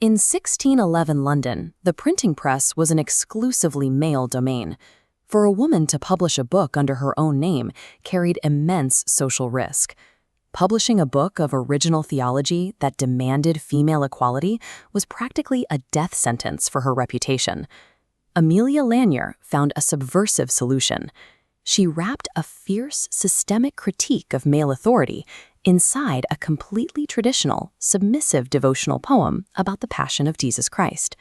In 1611 London, the printing press was an exclusively male domain. For a woman to publish a book under her own name carried immense social risk. Publishing a book of original theology that demanded female equality was practically a death sentence for her reputation. Emilia Lanier found a subversive solution. She wrapped a fierce, systemic critique of male authority inside a completely traditional, submissive devotional poem about the Passion of Jesus Christ.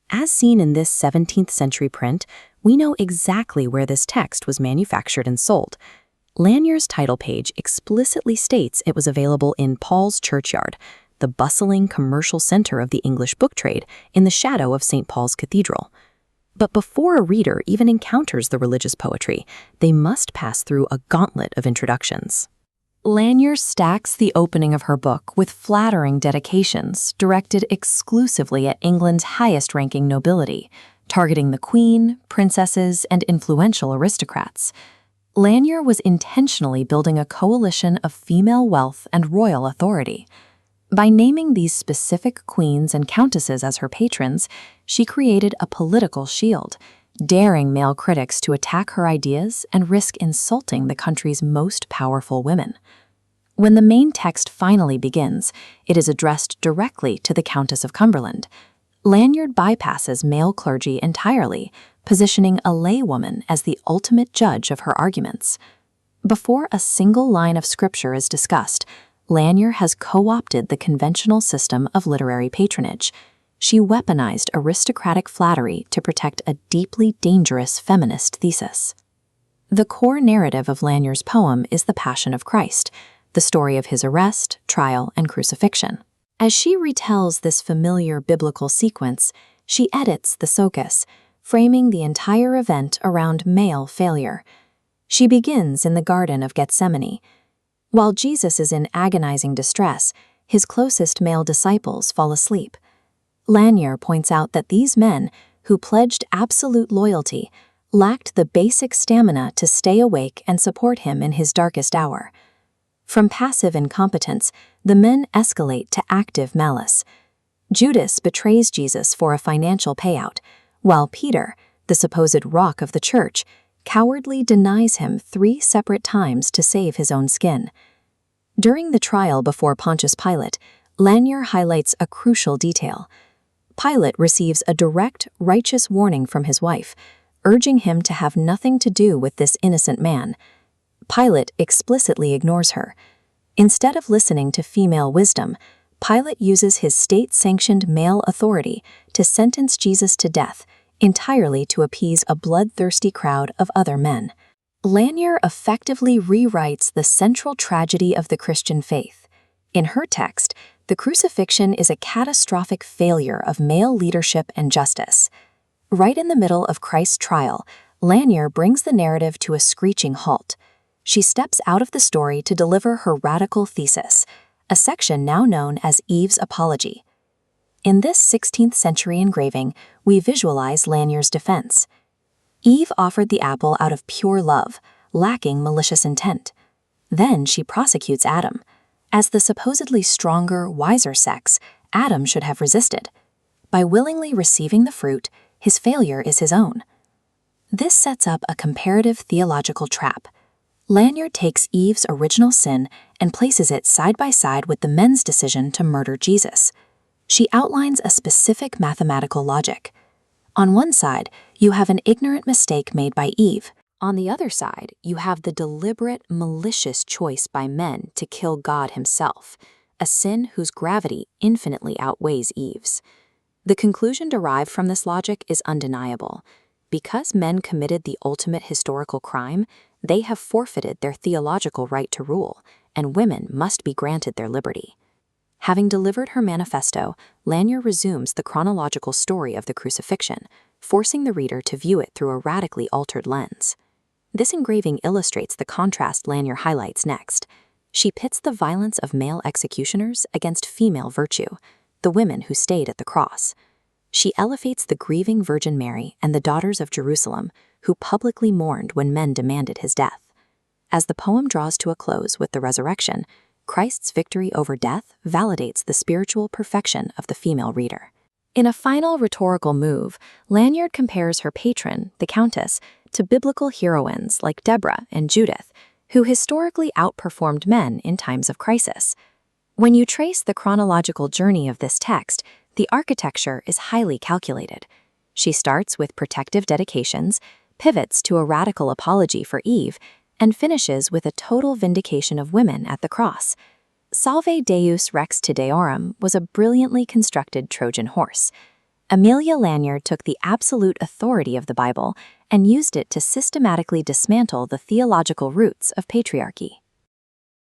As seen in this 17th century print, we know exactly where this text was manufactured and sold. Lanier's title page explicitly states it was available in Paul's Churchyard, the bustling commercial center of the English book trade in the shadow of St. Paul's Cathedral. But before a reader even encounters the religious poetry, they must pass through a gauntlet of introductions. Lanier stacks the opening of her book with flattering dedications directed exclusively at England's highest-ranking nobility, targeting the Queen, princesses, and influential aristocrats. Lanier was intentionally building a coalition of female wealth and royal authority. By naming these specific queens and countesses as her patrons, she created a political shield, daring male critics to attack her ideas and risk insulting the country's most powerful women. When the main text finally begins, it is addressed directly to the Countess of Cumberland. Lanier bypasses male clergy entirely, positioning a laywoman as the ultimate judge of her arguments. Before a single line of scripture is discussed, Lanier has co-opted the conventional system of literary patronage. She weaponized aristocratic flattery to protect a deeply dangerous feminist thesis. The core narrative of Lanier's poem is the Passion of Christ, the story of his arrest, trial, and crucifixion. As she retells this familiar biblical sequence, she edits the Socus, framing the entire event around male failure. She begins in the Garden of Gethsemane. While Jesus is in agonizing distress, his closest male disciples fall asleep. Lanier points out that these men, who pledged absolute loyalty, lacked the basic stamina to stay awake and support him in his darkest hour. From passive incompetence, the men escalate to active malice. Judas betrays Jesus for a financial payout, while Peter, the supposed rock of the church, cowardly denies him 3 separate times to save his own skin. During the trial before Pontius Pilate, Lanier highlights a crucial detail. Pilate receives a direct, righteous warning from his wife, urging him to have nothing to do with this innocent man. Pilate explicitly ignores her. Instead of listening to female wisdom, Pilate uses his state-sanctioned male authority to sentence Jesus to death, entirely to appease a bloodthirsty crowd of other men. Lanier effectively rewrites the central tragedy of the Christian faith. In her text, the crucifixion is a catastrophic failure of male leadership and justice. Right in the middle of Christ's trial, Lanier brings the narrative to a screeching halt. She steps out of the story to deliver her radical thesis, a section now known as Eve's Apology. In this 16th century engraving, we visualize Lanier's defense. Eve offered the apple out of pure love, lacking malicious intent. Then she prosecutes Adam. As the supposedly stronger, wiser sex, Adam should have resisted. By willingly receiving the fruit, his failure is his own. This sets up a comparative theological trap. Lanier takes Eve's original sin and places it side by side with the men's decision to murder Jesus. She outlines a specific mathematical logic. On one side, you have an ignorant mistake made by Eve. On the other side, you have the deliberate, malicious choice by men to kill God himself, a sin whose gravity infinitely outweighs Eve's. The conclusion derived from this logic is undeniable. Because men committed the ultimate historical crime, they have forfeited their theological right to rule, and women must be granted their liberty. Having delivered her manifesto, Lanier resumes the chronological story of the crucifixion, forcing the reader to view it through a radically altered lens. This engraving illustrates the contrast Lanier highlights next. She pits the violence of male executioners against female virtue, the women who stayed at the cross. She elevates the grieving Virgin Mary and the daughters of Jerusalem, who publicly mourned when men demanded his death. As the poem draws to a close with the resurrection, Christ's victory over death validates the spiritual perfection of the female reader. In a final rhetorical move, Lanier compares her patron, the Countess, to biblical heroines like Deborah and Judith, who historically outperformed men in times of crisis. When you trace the chronological journey of this text, the architecture is highly calculated. She starts with protective dedications, pivots to a radical apology for Eve, and finishes with a total vindication of women at the cross. Salve Deus Rex Judaeorum was a brilliantly constructed Trojan horse. Emilia Lanier took the absolute authority of the Bible and used it to systematically dismantle the theological roots of patriarchy.